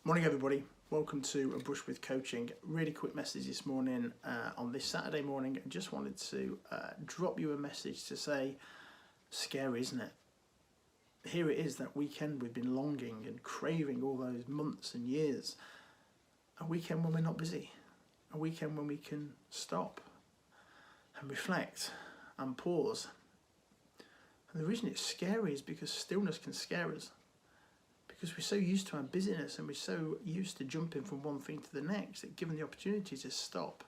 Morning everybody, welcome to A Brush with Coaching. Really quick message this morning on this Saturday morning. I just wanted to drop you a message to say, scary isn't it? Here it is, that weekend we've been longing and craving all those months and years. A weekend when we're not busy, a weekend when we can stop and reflect and pause. And the reason it's scary is because stillness can scare us. Because we're so used to our busyness and we're so used to jumping from one thing to the next that given the opportunity to stop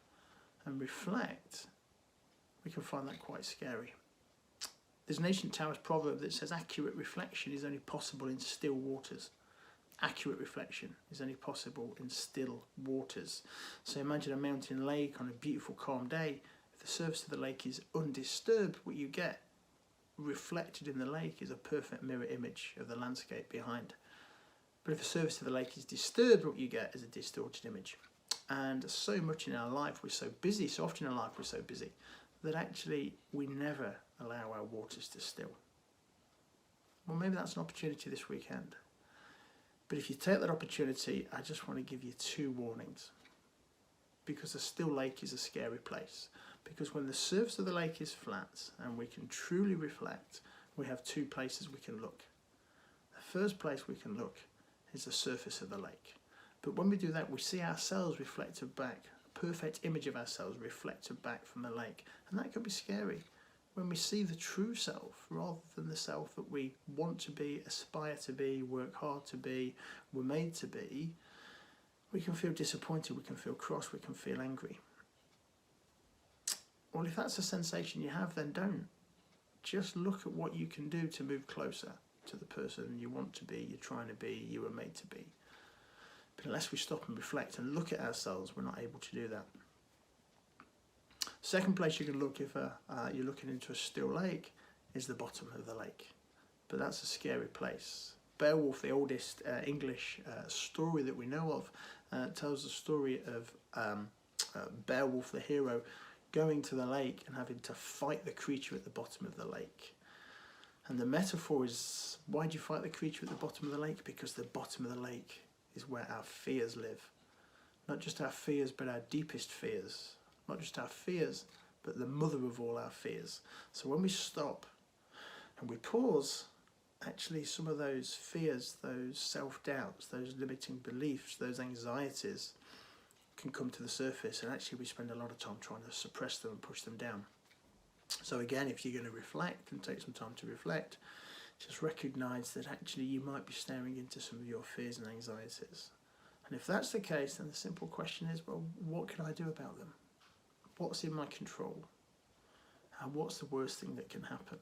and reflect, we can find that quite scary. There's an ancient Taoist proverb that says accurate reflection is only possible in still waters. Accurate reflection is only possible in still waters. So imagine a mountain lake on a beautiful calm day. If the surface of the lake is undisturbed, what you get reflected in the lake is a perfect mirror image of the landscape behind. But if the surface of the lake is disturbed, what you get is a distorted image. And so much in our life, we're so busy, so often in our life we're so busy, that actually we never allow our waters to still. Well, maybe that's an opportunity this weekend. But if you take that opportunity, I just want to give you two warnings. Because a still lake is a scary place. Because when the surface of the lake is flat and we can truly reflect, we have two places we can look. The first place we can look is the surface of the lake. But when we do that, we see ourselves reflected back, a perfect image of ourselves reflected back from the lake. And that can be scary. When we see the true self rather than the self that we want to be, aspire to be, work hard to be, we're made to be, we can feel disappointed, we can feel cross, we can feel angry. Well, if that's a sensation you have, then don't. Just look at what you can do to move closer to the person you want to be, you're trying to be, you were made to be. But unless we stop and reflect and look at ourselves, we're not able to do that. Second place you can look if you're looking into a still lake is the bottom of the lake. But that's a scary place. Beowulf, the oldest English story that we know of, tells the story of Beowulf, the hero, going to the lake and having to fight the creature at the bottom of the lake. And the metaphor is, why do you fight the creature at the bottom of the lake? Because the bottom of the lake is where our fears live. Not just our fears, but our deepest fears. Not just our fears, but the mother of all our fears. So when we stop and we pause, actually some of those fears, those self-doubts, those limiting beliefs, those anxieties can come to the surface, and actually we spend a lot of time trying to suppress them and push them down. So again, if you're going to reflect and take some time to reflect, just recognise that actually you might be staring into some of your fears and anxieties. And if that's the case, then the simple question is, well, what can I do about them? What's in my control? And what's the worst thing that can happen?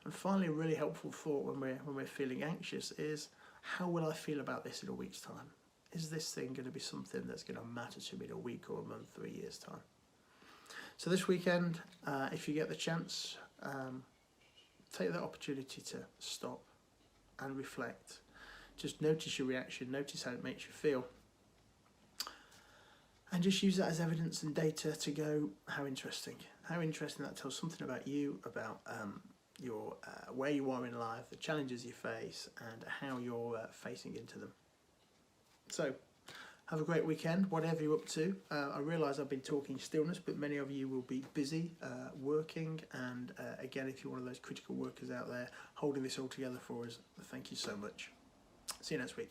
And finally, a really helpful thought when we're feeling anxious is, how will I feel about this in a week's time? Is this thing going to be something that's going to matter to me in a week or a month or a year's time? So this weekend, if you get the chance, take that opportunity to stop and reflect. Just notice your reaction, notice how it makes you feel. And just use that as evidence and data to go, how interesting. How interesting, that tells something about you, about your where you are in life, the challenges you face, and how you're facing into them. So, have a great weekend, whatever you're up to. I realise I've been talking stillness, but many of you will be busy working. And again, if you're one of those critical workers out there holding this all together for us, thank you so much. See you next week.